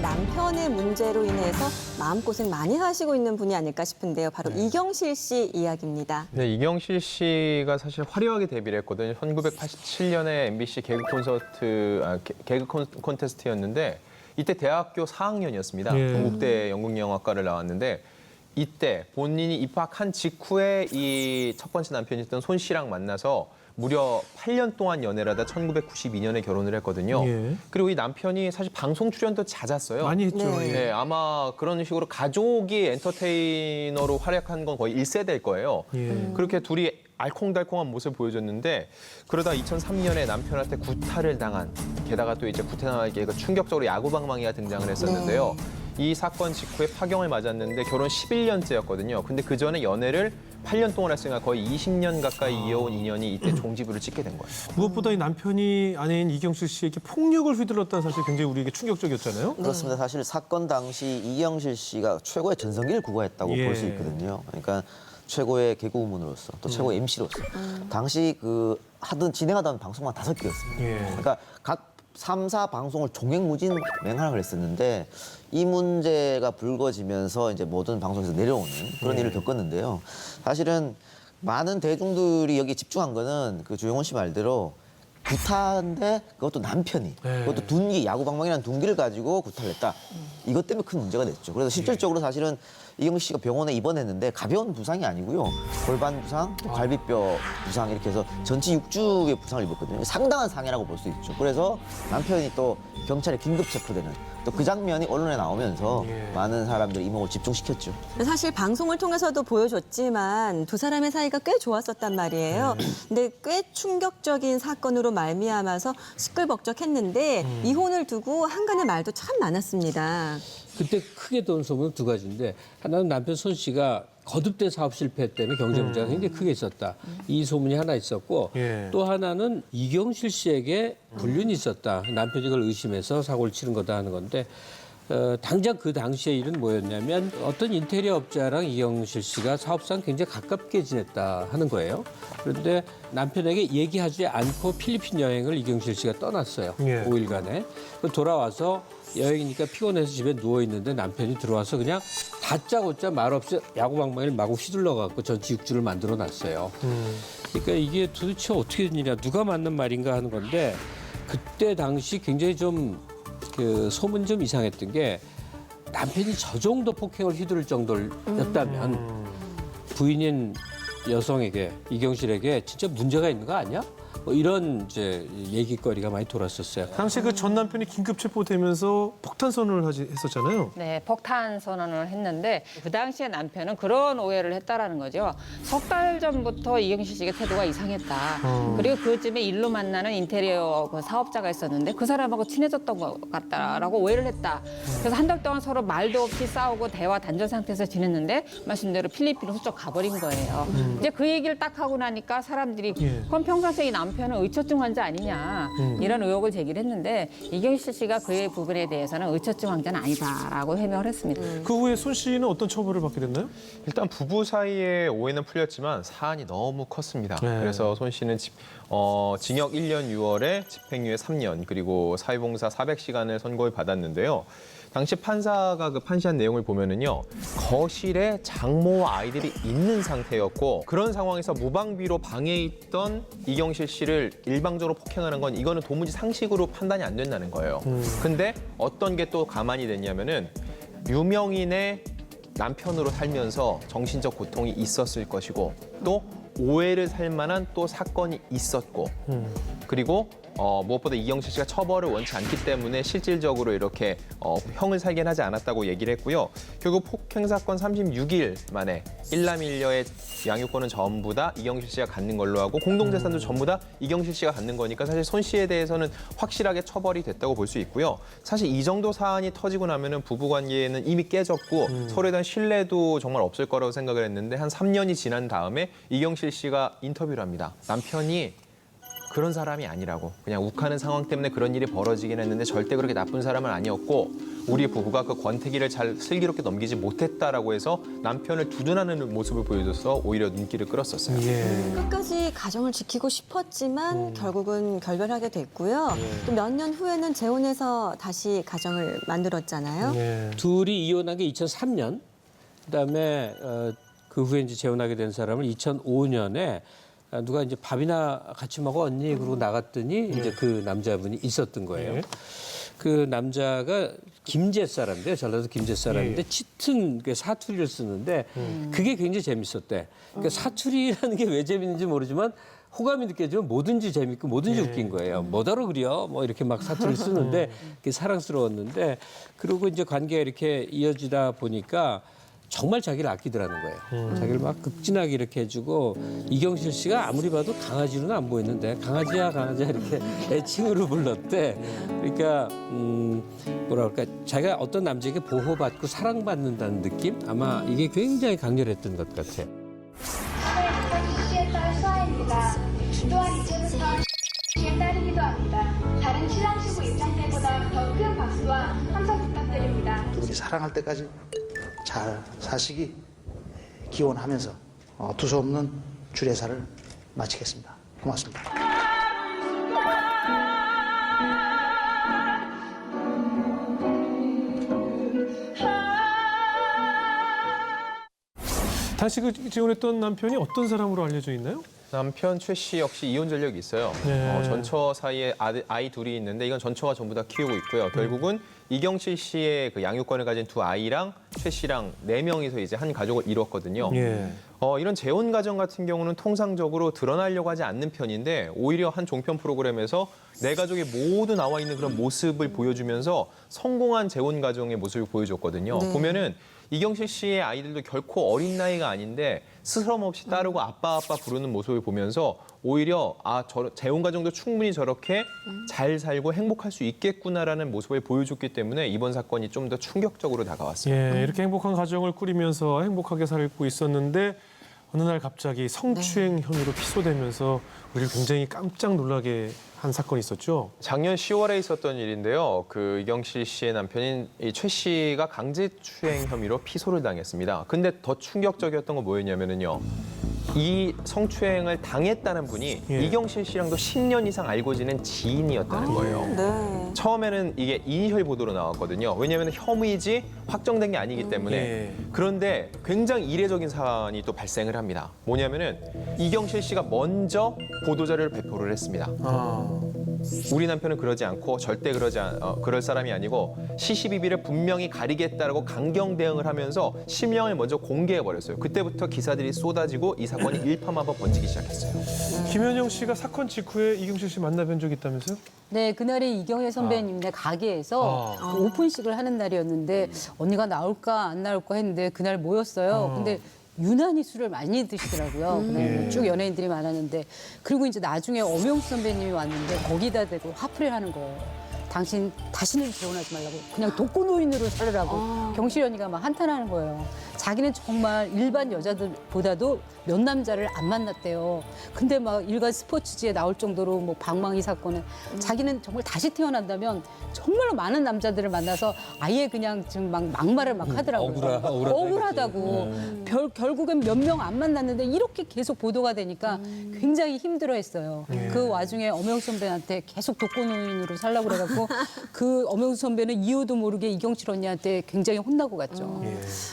사실 남편의 문제로 인해서 마음고생 많이 하시고 있는 분이 아닐까 싶은데요. 바로 이경실 씨 이야기입니다. 네, 이경실 씨가 사실 화려하게 데뷔를 했거든요. 1987년에 MBC 개그 콘테스트였는데 이때 대학교 4학년이었습니다. 동국대 연극영화과를 나왔는데 이때 본인이 입학한 직후에 이 첫 번째 남편이었던 손 씨랑 만나서 무려 8년 동안 연애를 하다 1992년에 결혼을 했거든요. 그리고 이 남편이 사실 방송 출연도 잦았어요. 많이 했죠. 네, 아마 그런 식으로 가족이 엔터테이너로 활약한 건 거의 1세대일 거예요. 그렇게 둘이 알콩달콩한 모습을 보여줬는데 그러다 2003년에 남편한테 구타를 당한, 게다가 또 이제 구타당하게 충격적으로 야구방망이가 등장을 했었는데요. 이 사건 직후에 파경을 맞았는데 결혼 11년째였거든요. 근데 그 전에 연애를 8년 동안 했으니까 거의 20년 가까이 이어온 인연이 이때 종지부를 찍게 된 거예요. 무엇보다 이 남편이 아내인 이경실 씨에게 폭력을 휘둘렀다는 사실이 굉장히 우리에게 충격적이었잖아요. 그렇습니다. 사실 사건 당시 이경실 씨가 최고의 전성기를 구가했다고 볼 수 있거든요. 그러니까 최고의 개그우먼으로서 또 최고의 MC로서 당시 진행하던 방송만 5개였습니다. 그러니까 각 3, 4 방송을 종횡무진 맹활약을 했었는데 이 문제가 불거지면서 이제 모든 방송에서 내려오는 그런 일을 겪었는데요. 사실은 많은 대중들이 여기 집중한 거는 그 주영원 씨 말대로 구타인데 그것도 남편이 그것도 둔기, 야구방망이라는 둔기를 가지고 구타를 했다. 이것 때문에 큰 문제가 됐죠. 그래서 실질적으로 사실은 이경실 씨가 병원에 입원했는데 가벼운 부상이 아니고요. 골반 부상, 또 갈비뼈 부상 이렇게 해서 전치 6주의 부상을 입었거든요. 상당한 상해라고 볼 수 있죠. 그래서 남편이 또 경찰에 긴급 체포되는 또 그 장면이 언론에 나오면서 많은 사람들이 이목을 집중시켰죠. 사실 방송을 통해서도 보여줬지만 두 사람의 사이가 꽤 좋았었단 말이에요. 근데 꽤 충격적인 사건으로 말미암아서 시끌벅적했는데 이혼을 두고 한간의 말도 참 많았습니다. 그때 크게 돈 소문은 두 가지인데 하나는 남편 손 씨가 거듭된 사업 실패 때문에 경제 문제가 굉장히 크게 있었다. 이 소문이 하나 있었고 또 하나는 이경실 씨에게 불륜이 있었다. 남편이 그걸 의심해서 사고를 치른 거다 하는 건데 당장 그 당시의 일은 뭐였냐면 어떤 인테리어 업자랑 이경실 씨가 사업상 굉장히 가깝게 지냈다 하는 거예요. 그런데 남편에게 얘기하지 않고 필리핀 여행을 이경실 씨가 떠났어요. 5일간에. 돌아와서 여행이니까 피곤해서 집에 누워있는데 남편이 들어와서 그냥 다짜고짜 말없이 야구방망이를 마구 휘둘러갖고 전치 6주를 만들어놨어요. 그러니까 이게 도대체 어떻게 된 일이야, 누가 맞는 말인가 하는 건데 그때 당시 굉장히 좀 소문이 좀 이상했던 게 남편이 저 정도 폭행을 휘두를 정도였다면 부인인 여성에게, 이경실에게 진짜 문제가 있는 거 아니야? 뭐 이런 이제 얘기거리가 많이 돌았었어요. 당시 그 전 남편이 긴급 체포되면서 폭탄 선언을 했었잖아요. 네, 폭탄 선언을 했는데 그 당시에 남편은 그런 오해를 했다라는 거죠. 석 달 전부터 이경실 씨의 태도가 이상했다. 그리고 그쯤에 일로 만나는 인테리어 그 사업자가 있었는데 그 사람하고 친해졌던 것 같다라고 오해를 했다. 그래서 한 달 동안 서로 말도 없이 싸우고 대화 단절 상태에서 지냈는데 말씀대로 필리핀으로 훌쩍 가버린 거예요. 이제 그 얘기를 딱 하고 나니까 사람들이 그럼 평상시에 이 남편은 의처증 환자 아니냐 이런 의혹을 제기를 했는데 이경실 씨가 그 부분에 대해서는 의처증 환자는 아니다라고 해명을 했습니다. 그 후에 손 씨는 어떤 처벌을 받게 됐나요? 일단 부부 사이의 오해는 풀렸지만 사안이 너무 컸습니다. 그래서 손 씨는 징역 1년 6월에 집행유예 3년 그리고 사회봉사 400시간을 선고를 받았는데요. 당시 판사가 그 판시한 내용을 보면은요, 거실에 장모와 아이들이 있는 상태였고 그런 상황에서 무방비로 방에 있던 이경실 씨를 일방적으로 폭행하는 건 이거는 도무지 상식으로 판단이 안 된다는 거예요. 근데 어떤 게 또 가만히 됐냐면은 유명인의 남편으로 살면서 정신적 고통이 있었을 것이고 또 오해를 살 만한 또 사건이 있었고 그리고 무엇보다 이경실 씨가 처벌을 원치 않기 때문에 실질적으로 이렇게 형을 살긴 하지 않았다고 얘기를 했고요. 결국 폭행 사건 36일 만에 일남일녀의 양육권은 전부 다 이경실 씨가 갖는 걸로 하고 공동재산도 전부 다 이경실 씨가 갖는 거니까 사실 손 씨에 대해서는 확실하게 처벌이 됐다고 볼 수 있고요. 사실 이 정도 사안이 터지고 나면은 부부관계는 이미 깨졌고 서로에 대한 신뢰도 정말 없을 거라고 생각을 했는데 한 3년이 지난 다음에 이경실 씨가 인터뷰를 합니다. 남편이 그런 사람이 아니라고, 그냥 욱하는 상황 때문에 그런 일이 벌어지긴 했는데 절대 그렇게 나쁜 사람은 아니었고 우리 부부가 그 권태기를 잘 슬기롭게 넘기지 못했다라고 해서 남편을 두둔하는 모습을 보여줘서 오히려 눈길을 끌었었어요. 예. 끝까지 가정을 지키고 싶었지만 결국은 결별하게 됐고요. 또 몇 년 후에는 재혼해서 다시 가정을 만들었잖아요. 예. 둘이 이혼한 게 2003년. 그다음에 그 후에 이제 재혼하게 된 사람은 2005년에 누가 이제 밥이나 같이 먹어 언니 그러고 나갔더니 이제 그 남자분이 있었던 거예요. 예. 그 남자가 김제 사람인데 전라도 김제 사람인데 짙은 그 사투리를 쓰는데 그게 굉장히 재밌었대. 그러니까 사투리라는 게 왜 재밌는지 모르지만 호감이 느껴지면 뭐든지 재밌고 뭐든지 웃긴 거예요. 뭐더러 그려? 뭐 이렇게 막 사투리를 쓰는데 그게 사랑스러웠는데 그리고 이제 관계가 이렇게 이어지다 보니까 정말 자기를 아끼더라는 거예요. 자기를 막 극진하게 이렇게 해주고 이경실 씨가 아무리 봐도 강아지로는 안 보이는데 강아지야 강아지야 이렇게 애칭으로 불렀대. 그러니까 뭐라 그럴까 자기가 어떤 남자에게 보호받고 사랑받는다는 느낌? 아마 이게 굉장히 강렬했던 것 같아요. 시에 따라 수아입니다. 또한 이제부터 시에 따르기도 합니다. 다른 신랑 신부 입장 때보다 더 큰 박수와 함성 부탁드립니다. 두 분이 사랑할 때까지 잘 사시기 기원하면서 두서없는 주례사를 마치겠습니다. 고맙습니다. 다시 그 재혼했던 남편이 어떤 사람으로 알려져 있나요? 남편 최 씨 역시 이혼 전력이 있어요. 네. 전처 사이에 아이 둘이 있는데 이건 전처가 전부 다 키우고 있고요. 결국은 이경실 씨의 그 양육권을 가진 두 아이랑 최 씨랑 4명이서 이제 한 가족을 이뤘거든요. 예. 이런 재혼 가정 같은 경우는 통상적으로 드러나려고 하지 않는 편인데 오히려 한 종편 프로그램에서 내 가족이 모두 나와 있는 그런 모습을 보여주면서 성공한 재혼 가정의 모습을 보여줬거든요. 보면은 이경실 씨의 아이들도 결코 어린 나이가 아닌데 스스럼 없이 따르고 아빠 부르는 모습을 보면서 오히려 재혼 가정도 충분히 저렇게 잘 살고 행복할 수 있겠구나라는 모습을 보여줬기 때문에 이번 사건이 좀 더 충격적으로 다가왔습니다. 예, 이렇게 행복한 가정을 꾸리면서 행복하게 살고 있었는데 어느 날 갑자기 성추행 혐의로 기소되면서 우리를 굉장히 깜짝 놀라게 한 사건이 있었죠. 작년 10월에 있었던 일인데요. 그 이경실 씨의 남편인 이 최 씨가 강제추행 혐의로 피소를 당했습니다. 근데 더 충격적이었던 건 뭐였냐면요. 이 성추행을 당했다는 분이 예. 이경실 씨랑도 10년 이상 알고 지낸 지인이었다는 거예요. 네. 처음에는 이게 이니셜 보도로 나왔거든요. 왜냐하면 혐의지 확정된 게 아니기 때문에. 예. 그런데 굉장히 이례적인 사안이 또 발생을 합니다. 뭐냐면은 이경실 씨가 먼저 보도자료를 배포를 했습니다. 우리 남편은 그러지 않고 절대 그럴 사람이 아니고 시시비비를 분명히 가리겠다라고 강경 대응을 하면서 실명을 먼저 공개해버렸어요. 그때부터 기사들이 쏟아지고 이 사건이 일파만파 번지기 시작했어요. 김현영 씨가 사건 직후에 이경실 씨 만나뵌 적이 있다면서요? 네, 그날이 이경혜 선배님네 가게에서 그 오픈식을 하는 날이었는데 언니가 나올까 안 나올까 했는데 그날 모였어요. 근데 유난히 술을 많이 드시더라고요. 그날 쭉 연예인들이 많았는데 그리고 이제 나중에 엄영수 선배님이 왔는데 거기다 대고 화풀이를 하는 거예요. 당신 다시는 재혼하지 말라고 그냥 독거노인으로 살으라고 경실 언니가 막 한탄하는 거예요. 자기는 정말 일반 여자들보다도 몇 남자를 안 만났대요. 근데 막 일간 스포츠지에 나올 정도로 뭐 방망이 사건에 자기는 정말 다시 태어난다면 정말로 많은 남자들을 만나서 아예 그냥 지금 막 막말을 막 하더라고요. 억울하다고. 결국엔 몇 명 안 만났는데 이렇게 계속 보도가 되니까 굉장히 힘들어했어요. 그 와중에 엄영수 선배한테 계속 독거노인으로 살라고 그래갖고 그 엄영수 선배는 이유도 모르게 이경실 언니한테 굉장히 혼나고 갔죠.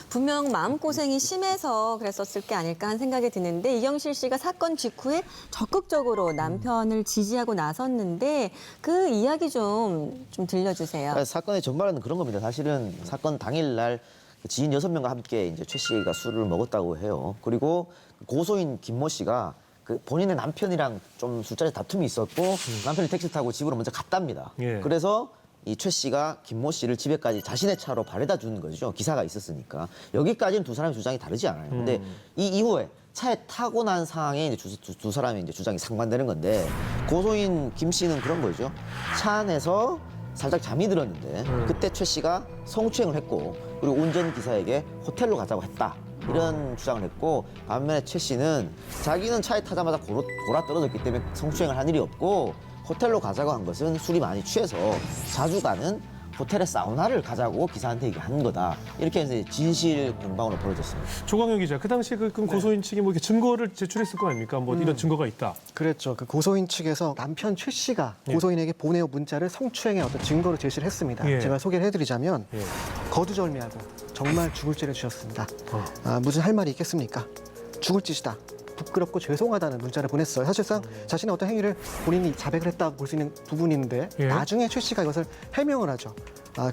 분명 마음고생이 심해서 그랬었을 게 아닐까 하는 생각이 드는데 이경실 씨가 사건 직후에 적극적으로 남편을 지지하고 나섰는데 그 이야기 좀 들려주세요. 사건의 전말은 그런 겁니다. 사실은 사건 당일날 지인 6명과 함께 이제 최 씨가 술을 먹었다고 해요. 그리고 고소인 김모 씨가 그 본인의 남편이랑 좀 술자리 다툼이 있었고 남편이 택시 타고 집으로 먼저 갔답니다. 예. 그래서 이 최 씨가 김모 씨를 집에까지 자신의 차로 바래다 주는 거죠. 기사가 있었으니까. 여기까지는 두 사람의 주장이 다르지 않아요. 근데 이 이후에 차에 타고 난 상황에 이제 두 사람의 이제 주장이 상반되는 건데 고소인 김 씨는 그런 거죠. 차 안에서 살짝 잠이 들었는데 그때 최 씨가 성추행을 했고 그리고 운전기사에게 호텔로 가자고 했다. 이런 주장을 했고 반면에 최 씨는 자기는 차에 타자마자 골아 떨어졌기 때문에 성추행을 한 일이 없고 호텔로 가자고 한 것은 술이 많이 취해서 자주 가는 호텔에 사우나를 가자고 기사한테 얘기한 거다. 이렇게 해서 진실 공방으로 벌어졌습니다. 조광영 기자, 그 당시에 그 고소인 측이 뭐 이렇게 증거를 제출했을 거 아닙니까? 뭐 이런 증거가 있다. 그랬죠. 그 고소인 측에서 남편 최 씨가 고소인에게 보내온 문자를 성추행의 어떤 증거로 제시를 했습니다. 예. 제가 소개를 해드리자면 예. 거두절미하고 정말 죽을 죄를 지었습니다. 무슨 할 말이 있겠습니까? 죽을 짓이다. 부끄럽고 죄송하다는 문자를 보냈어요. 사실상 자신의 어떤 행위를 본인이 자백을 했다고 볼 수 있는 부분인데 예. 나중에 최 씨가 이것을 해명을 하죠.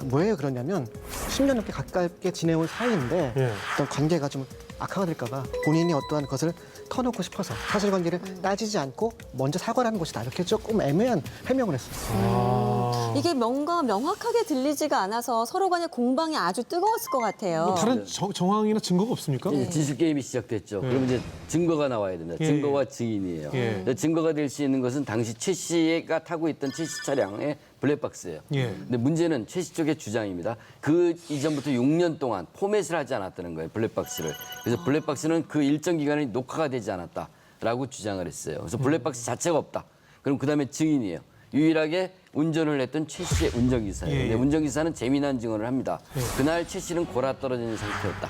뭐예요 그러냐면 10년 넘게 가깝게 지내온 사이인데 예. 어떤 관계가 좀 악화가 될까 봐 본인이 어떠한 것을 터놓고 싶어서 사실관계를 따지지 않고 먼저 사과를 하는 것이다. 이렇게 조금 애매한 해명을 했어요. 이게 뭔가 명확하게 들리지가 않아서 서로 간의 공방이 아주 뜨거웠을 것 같아요. 뭐 다른 정황이나 증거가 없습니까? 이제 진실 게임이 시작됐죠. 그럼 이제 증거가 나와야 된다. 예. 증거와 증인이에요. 예. 근데 증거가 될 수 있는 것은 당시 최 씨가 타고 있던 최 씨 차량의 블랙박스예요. 예. 근데 문제는 최 씨 쪽의 주장입니다. 그 이전부터 6년 동안 포맷을 하지 않았다는 거예요. 블랙박스를. 그래서 블랙박스는 그 일정 기간이 녹화가 되지 않았다라고 주장을 했어요. 그래서 블랙박스 자체가 없다. 그럼 그다음에 증인이에요. 유일하게 운전을 했던 최 씨의 운전기사예요. 예. 근데 운전기사는 재미난 증언을 합니다. 그날 최 씨는 골아 떨어져 있는 상태였다.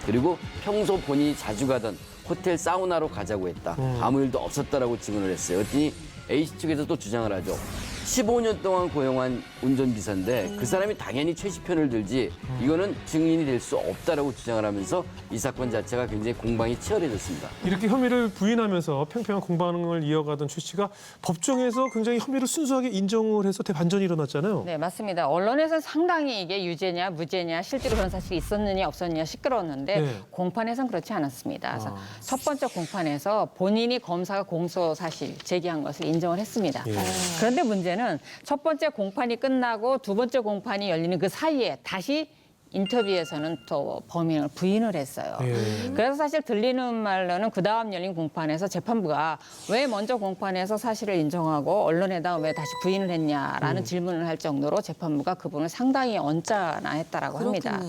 그리고 평소 본인이 자주 가던 호텔 사우나로 가자고 했다. 아무 일도 없었다라고 증언을 했어요. 그랬더니 A씨 측에서 또 주장을 하죠. 15년 동안 고용한 운전기사인데 그 사람이 당연히 최 씨 편을 들지 이거는 증인이 될 수 없다라고 주장을 하면서 이 사건 자체가 굉장히 공방이 치열해졌습니다. 이렇게 혐의를 부인하면서 팽팽한 공방을 이어가던 최 씨가 법정에서 굉장히 혐의를 순수하게 인정을 해서 대반전이 일어났잖아요. 네, 맞습니다. 언론에서는 상당히 이게 유죄냐 무죄냐 실제로 그런 사실이 있었느냐 없었느냐 시끄러웠는데 네. 공판에서는 그렇지 않았습니다. 그래서 첫 번째 공판에서 본인이 검사가 공소 사실 제기한 것을 인정을 했습니다. 그런데 문제는 첫 번째 공판이 끝나고 두 번째 공판이 열리는 그 사이에 다시 인터뷰에서는 또 범인을 부인을 했어요. 그래서 사실 들리는 말로는 그 다음 열린 공판에서 재판부가 왜 먼저 공판에서 사실을 인정하고 언론에다 왜 다시 부인을 했냐라는 질문을 할 정도로 재판부가 그분을 상당히 언짢아했다라고 합니다.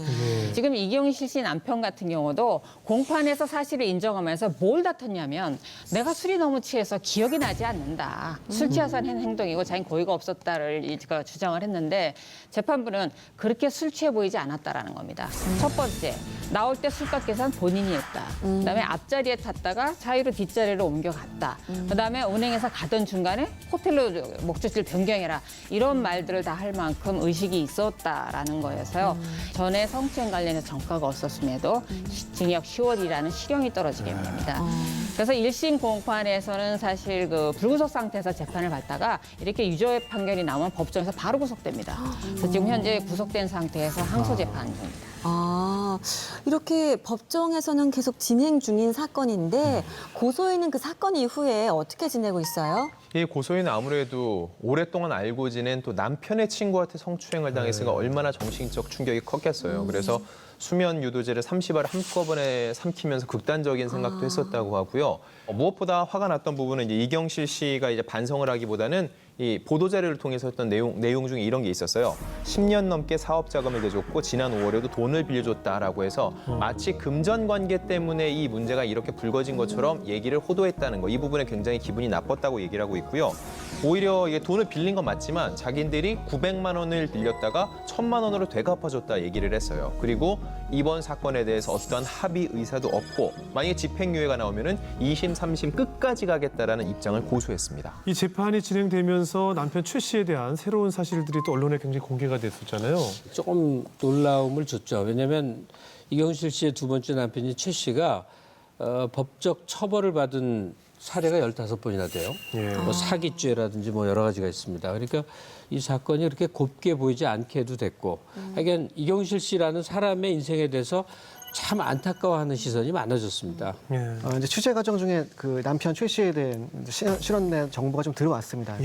지금 이경실 씨 남편 같은 경우도 공판에서 사실을 인정하면서 뭘 다퉜냐면 내가 술이 너무 취해서 기억이 나지 않는다. 술 취해서 한 행동이고 자기는 고의가 없었다를 주장을 했는데 재판부는 그렇게 술 취해 보이지 않았다. 라는 겁니다. 첫 번째, 나올 때 술값 계산 본인이 했다. 그다음에 앞자리에 탔다가 자유로 뒷자리로 옮겨갔다. 그다음에 은행에서 가던 중간에 호텔로 목적지를 변경해라. 이런 말들을 다 할 만큼 의식이 있었다라는 거여서요. 전에 성추행 관련해서 전과가 없었음에도 징역 10월이라는 실형이 떨어지게 됩니다. 그래서 1심 공판에서는 사실 그 불구속 상태에서 재판을 받다가 이렇게 유죄 판결이 나오면 법정에서 바로 구속됩니다. 그래서 지금 현재 구속된 상태에서 항소 재판 중입니다. 이렇게 법정에서는 계속 진행 중인 사건인데 고소인은 그 사건 이후에 어떻게 지내고 있어요? 이 고소인은 아무래도 오랫동안 알고 지낸 또 남편의 친구한테 성추행을 당했으니까 얼마나 정신적 충격이 컸겠어요. 그래서 수면 유도제를 30알을 한꺼번에 삼키면서 극단적인 생각도 했었다고 하고요. 무엇보다 화가 났던 부분은 이제 이경실 씨가 이제 반성을 하기보다는 이 보도자료를 통해서 했던 내용 중에 이런 게 있었어요. 10년 넘게 사업 자금을 대줬고 지난 5월에도 돈을 빌려줬다라고 해서 마치 금전 관계 때문에 이 문제가 이렇게 불거진 것처럼 얘기를 호도했다는 거. 이 부분에 굉장히 기분이 나빴다고 얘기를 하고 있고요. 오히려 이게 돈을 빌린 건 맞지만 자기들이 900만 원을 빌렸다가 1000만 원으로 되갚아줬다 얘기를 했어요. 그리고 이번 사건에 대해서 어떠한 합의 의사도 없고 만약에 집행유예가 나오면은 2심, 3심 끝까지 가겠다라는 입장을 고수했습니다. 이 재판이 진행되면서 남편 최 씨에 대한 새로운 사실들이 또 언론에 굉장히 공개가 됐었잖아요. 조금 놀라움을 줬죠. 왜냐하면 이경실 씨의 두 번째 남편인 최 씨가 법적 처벌을 받은 사례가 15번이나 돼요. 뭐 사기죄라든지 뭐 여러 가지가 있습니다. 그러니까 이 사건이 그렇게 곱게 보이지 않게 해도 됐고 하여간 이경실 씨라는 사람의 인생에 대해서 참 안타까워하는 시선이 많아졌습니다. 이제 취재 과정 중에 그 남편 최 씨에 대한 실언된 정보가 좀 들어왔습니다.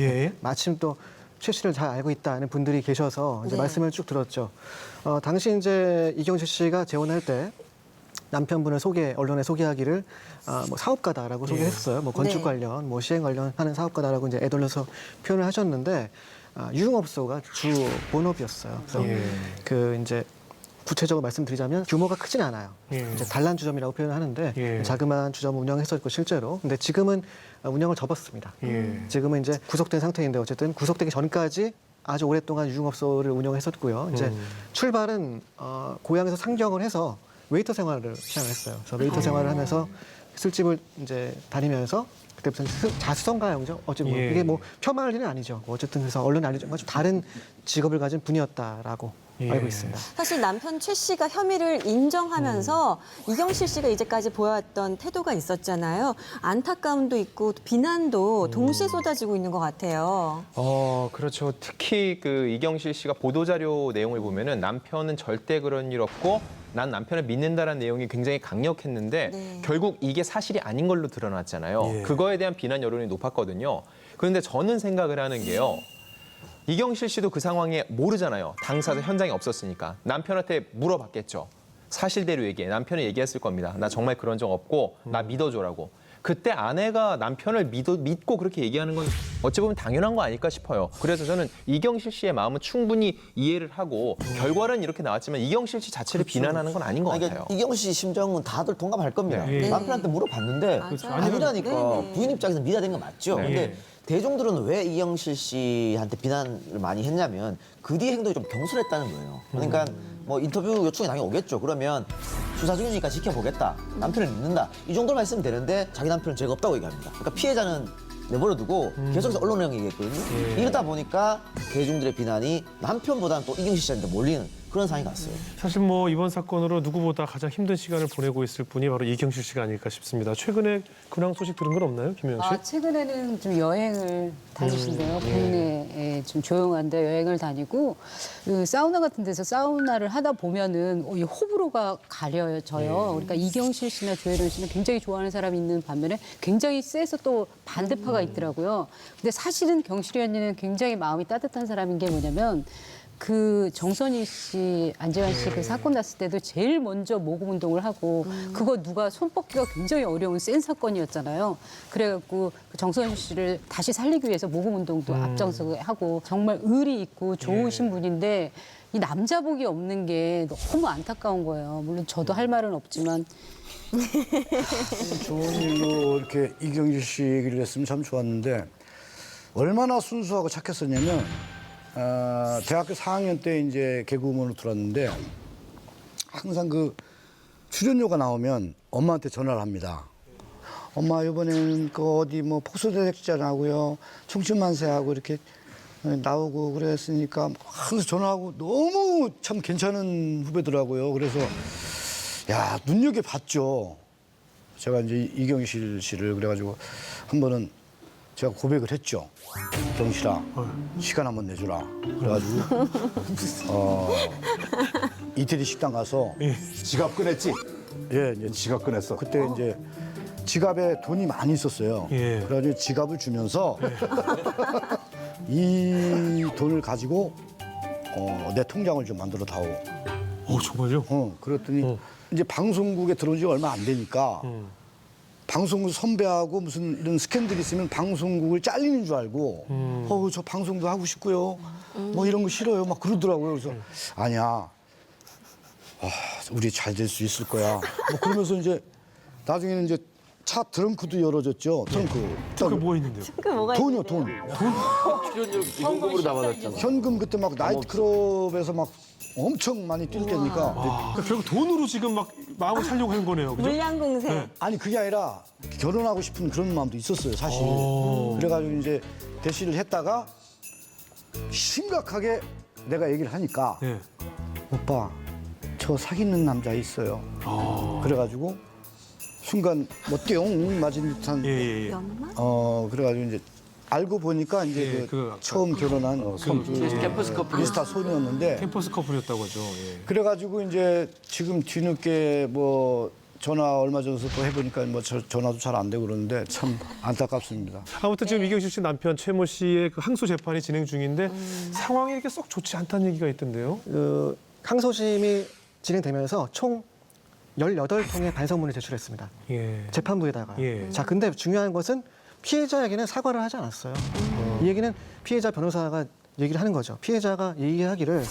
마침 또 최 씨를 잘 알고 있다는 분들이 계셔서 이제 말씀을 쭉 들었죠. 당시 이제 이경실 씨가 재혼할 때 남편분을 언론에 소개하기를 뭐 사업가다라고 소개했어요. 뭐 건축 관련, 뭐 시행 관련하는 사업가다라고 이제 애돌려서 표현을 하셨는데 유흥업소가 주 본업이었어요. 그래서 그 이제 구체적으로 말씀드리자면 규모가 크진 않아요. 이제 단란주점이라고 표현을 하는데 자그마한 주점을 운영했었고 실제로. 근데 지금은 운영을 접었습니다. 지금은 이제 구속된 상태인데 어쨌든 구속되기 전까지 아주 오랫동안 유흥업소를 운영했었고요. 이제 출발은 고향에서 상경을 해서 웨이터 생활을 시작했어요. 그래서 웨이터 생활을 하면서 술집을 이제 다니면서 그때부터 자수성가형이죠. 어쨌든 뭐 이게 뭐 폄하할 일은 아니죠. 어쨌든 그래서 언론에 알려진 건 좀 다른 직업을 가진 분이었다라고 알고 있습니다. 사실 남편 최 씨가 혐의를 인정하면서 이경실 씨가 이제까지 보여왔던 태도가 있었잖아요. 안타까움도 있고 비난도 동시에 쏟아지고 있는 것 같아요. 그렇죠. 특히 그 이경실 씨가 보도자료 내용을 보면은 남편은 절대 그런 일 없고 난 남편을 믿는다라는 내용이 굉장히 강력했는데 네. 결국 이게 사실이 아닌 걸로 드러났잖아요. 그거에 대한 비난 여론이 높았거든요. 그런데 저는 생각을 하는 게요. 이경실 씨도 그 상황에 모르잖아요. 당사자 현장에 없었으니까. 남편한테 물어봤겠죠. 사실대로 얘기해. 남편이 얘기했을 겁니다. 나 정말 그런 적 없고 나 믿어줘라고. 그때 아내가 남편을 믿고 그렇게 얘기하는 건 어찌 보면 당연한 거 아닐까 싶어요. 그래서 저는 이경실 씨의 마음은 충분히 이해를 하고 결과는 이렇게 나왔지만 이경실 씨 자체를 비난하는 건 아닌 것 같아요. 이경실 씨 심정은 다들 동감할 겁니다. 네. 남편한테 물어봤는데 아니라니까 네. 부인 입장에서 미화된 건 맞죠. 네. 근데 대중들은 왜 이경실 씨한테 비난을 많이 했냐면 그 뒤에 행동이 좀 경솔했다는 거예요. 그러니까 뭐 인터뷰 요청이 당연히 오겠죠. 그러면 수사 중이니까 지켜보겠다. 남편을 믿는다. 이 정도만 했으면 되는데 자기 남편은 죄가 없다고 얘기합니다. 그러니까 피해자는 내버려두고 계속해서 언론을 얘기했거든요. 이러다 보니까 대중들의 비난이 남편보다는 또 이경실 씨한테 몰리는 그런 상황이 갔어요. 사실 뭐 이번 사건으로 누구보다 가장 힘든 시간을 보내고 있을 분이 바로 이경실 씨가 아닐까 싶습니다. 최근에 근황 소식 들은 건 없나요, 김혜영 씨? 최근에는 좀 여행을 다니신대요. 국내에 좀 조용한데 여행을 다니고 그 사우나 같은 데서 사우나를 하다 보면은 이 호불호가 가려져요. 그러니까 이경실 씨나 조혜련 씨는 굉장히 좋아하는 사람이 있는 반면에 굉장히 세서 또 반대파가 있더라고요. 근데 사실은 경실이 언니는 굉장히 마음이 따뜻한 사람인 게 뭐냐면 그 정선희 씨, 안재환 씨 그 사건 났을 때도 제일 먼저 모금 운동을 하고 그거 누가 손 뻗기가 굉장히 어려운 센 사건이었잖아요. 그래갖고 그 정선희 씨를 다시 살리기 위해서 모금 운동도 앞장서고 하고 정말 의리 있고 좋으신 분인데 이 남자복이 없는 게 너무 안타까운 거예요. 물론 저도 할 말은 없지만 좋은 일로 이렇게 이경실 씨 얘기를 했으면 참 좋았는데 얼마나 순수하고 착했었냐면 대학교 4학년 때 이제 개그우먼으로 들어왔는데 항상 그 출연료가 나오면 엄마한테 전화를 합니다. 엄마 이번에는 그 어디 뭐 폭소대책자하고요 청춘만세하고 이렇게 나오고 그랬으니까 항상 전화하고 너무 참 괜찮은 후배더라고요. 그래서 야 눈여겨봤죠. 제가 이제 이경실 씨를 그래가지고 한 번은 제가 고백을 했죠. 경실아, 시간 한번 내주라. 그래가지고 이태리 식당 가서 지갑 꺼냈지? 예, 이제 지갑 꺼냈어. 그때 이제 지갑에 돈이 많이 있었어요. 그래가지고 지갑을 주면서 이 돈을 가지고 내 통장을 좀 만들어 다오. 정말요? 그랬더니 이제 방송국에 들어온 지 얼마 안 되니까 방송국 선배하고 무슨 이런 스캔들이 있으면 방송국을 잘리는 줄 알고 저 방송도 하고 싶고요. 뭐 이런 거 싫어요. 막 그러더라고요. 그래서 아니야. 우리 잘 될 수 있을 거야. 뭐 그러면서 이제 나중에는 이제 차 트렁크도 열어줬죠. 트렁크. 그게 뭐 있는데요? 그 뭐가 돈이요, 있는데요? 돈. 출연료 현금으로 다 받았잖아. 현금 그때 막 나이트클럽에서 막 엄청 많이 뛸 때니까. 그러니까 결국 돈으로 지금 막 마음을 살려고 하는 거네요. 그죠? 물량 공세. 네. 아니 그게 아니라 결혼하고 싶은 그런 마음도 있었어요, 사실. 그래가지고 이제 대시를 했다가 심각하게 내가 얘기를 하니까 네. 오빠 저 사귀는 남자 있어요. 그래가지고 순간 뭐 띵 맞은 듯한 그래가지고 이제 알고 보니까 이제 처음 결혼한 캠퍼스 커플. 미스터 손이었는데 캠퍼스 커플이었다고 하죠. 예. 그래가지고 이제 지금 뒤늦게 뭐 전화 얼마 전에 또 해보니까 뭐 전화도 잘 안 되고 그러는데 참 안타깝습니다. 아무튼 지금 이경실 씨 남편 최모 씨의 그 항소 재판이 진행 중인데 상황이 이렇게 썩 좋지 않다는 얘기가 있던데요. 그 항소심이 진행되면서 총 18통의 반성문을 제출했습니다. 재판부에다가. 자, 근데 중요한 것은 피해자에게는 사과를 하지 않았어요. 이 얘기는 피해자 변호사가 얘기를 하는 거죠. 피해자가 얘기하기를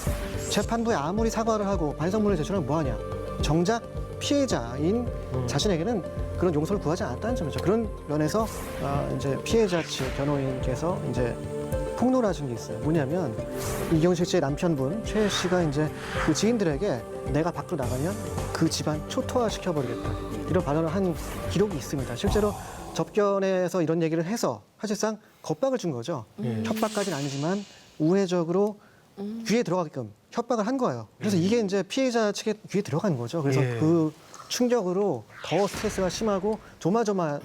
재판부에 아무리 사과를 하고 반성문을 제출하면 뭐하냐. 정작 피해자인 자신에게는 그런 용서를 구하지 않았다는 점이죠. 그런 면에서 이제 피해자 측 변호인께서 이제 폭로하신 게 있어요. 뭐냐면 이경실 씨의 남편분 최 씨가 이제 그 지인들에게 내가 밖으로 나가면 그 집안 초토화 시켜버리겠다 이런 발언을 한 기록이 있습니다. 실제로 접견에서 이런 얘기를 해서 사실상 겁박을 준 거죠. 협박까지는 아니지만 우회적으로 귀에 들어가게끔 협박을 한 거예요. 그래서 이게 이제 피해자 측에 귀에 들어간 거죠. 그래서 그 충격으로 더 스트레스가 심하고 조마조마한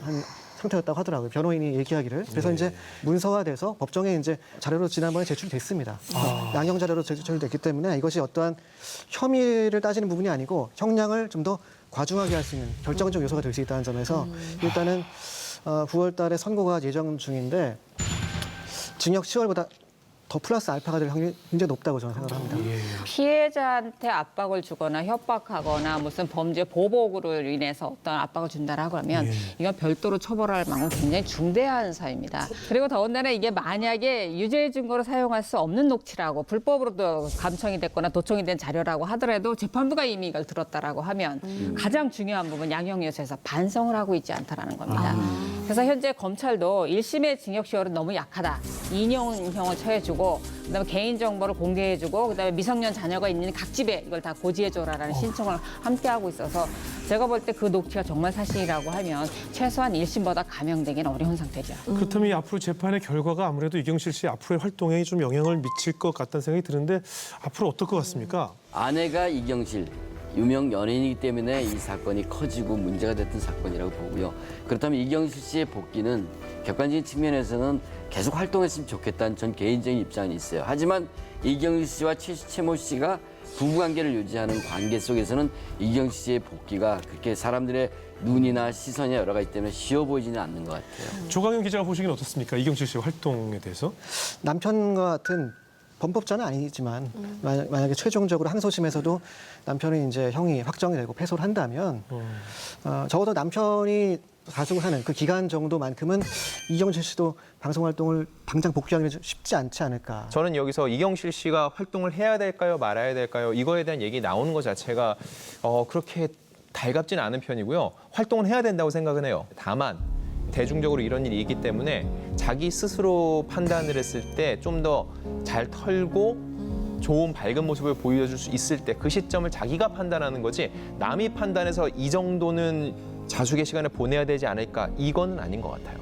상태였다고 하더라고요. 변호인이 얘기하기를. 그래서 이제 문서화돼서 법정에 이제 자료로 지난번에 제출됐습니다. 양형 자료로 제출됐기 때문에 이것이 어떠한 혐의를 따지는 부분이 아니고 형량을 좀 더 과중하게 할 수 있는 결정적 요소가 될 수 있다는 점에서 일단은 9월 달에 선고가 예정 중인데 징역 10월보다 더 플러스 알파가 될 확률이 굉장히 높다고 저는 생각합니다. 피해자한테 압박을 주거나 협박하거나 무슨 범죄 보복으로 인해서 어떤 압박을 준다라고 하면 이건 별도로 처벌할 만큼 굉장히 중대한 사유입니다. 그리고 더군다나 이게 만약에 유죄 증거로 사용할 수 없는 녹취라고 불법으로도 감청이 됐거나 도청이 된 자료라고 하더라도 재판부가 이미 이걸 들었다라고 하면 가장 중요한 부분 양형요소에서 반성을 하고 있지 않다라는 겁니다. 그래서 현재 검찰도 1심의 징역시효는 너무 약하다. 2년형을 처해주고 그다음에 개인정보를 공개해주고 그다음에 미성년 자녀가 있는 각 집에 이걸 다 고지해줘라라는 신청을 함께 하고 있어서 제가 볼 때 그 녹취가 정말 사실이라고 하면 최소한 1심보다 감형되기는 어려운 상태죠. 그렇다면 이 앞으로 재판의 결과가 아무래도 이경실 씨 앞으로의 활동에 좀 영향을 미칠 것 같다는 생각이 드는데 앞으로 어떨 것 같습니까? 아내가 이경실 유명 연예인이기 때문에 이 사건이 커지고 문제가 됐던 사건이라고 보고요. 그렇다면 이경실 씨의 복귀는 객관적인 측면에서는 계속 활동했으면 좋겠다는 전 개인적인 입장이 있어요. 하지만 이경실 씨와 최모 씨가 부부관계를 유지하는 관계 속에서는 이경실 씨의 복귀가 그렇게 사람들의 눈이나 시선이 여러 가지 때문에 쉬워 보이지는 않는 것 같아요. 조강현 기자가 보시기는 어떻습니까? 이경실 씨의 활동에 대해서? 남편과 같은 범법자는 아니지만 만약에 최종적으로 항소심에서도 남편이 이제 형이 확정이 되고 패소를 한다면 적어도 남편이 가수를 하는 그 기간 정도만큼은 이경실 씨도 방송 활동을 당장 복귀하기는 쉽지 않지 않을까. 저는 여기서 이경실 씨가 활동을 해야 될까요, 말아야 될까요? 이거에 대한 얘기 나오는 것 자체가 그렇게 달갑지는 않은 편이고요. 활동을 해야 된다고 생각은 해요. 다만 대중적으로 이런 일이 있기 때문에 자기 스스로 판단을 했을 때 좀 더 잘 털고 좋은 밝은 모습을 보여줄 수 있을 때 그 시점을 자기가 판단하는 거지 남이 판단해서 이 정도는 자숙의 시간을 보내야 되지 않을까 이건 아닌 것 같아요.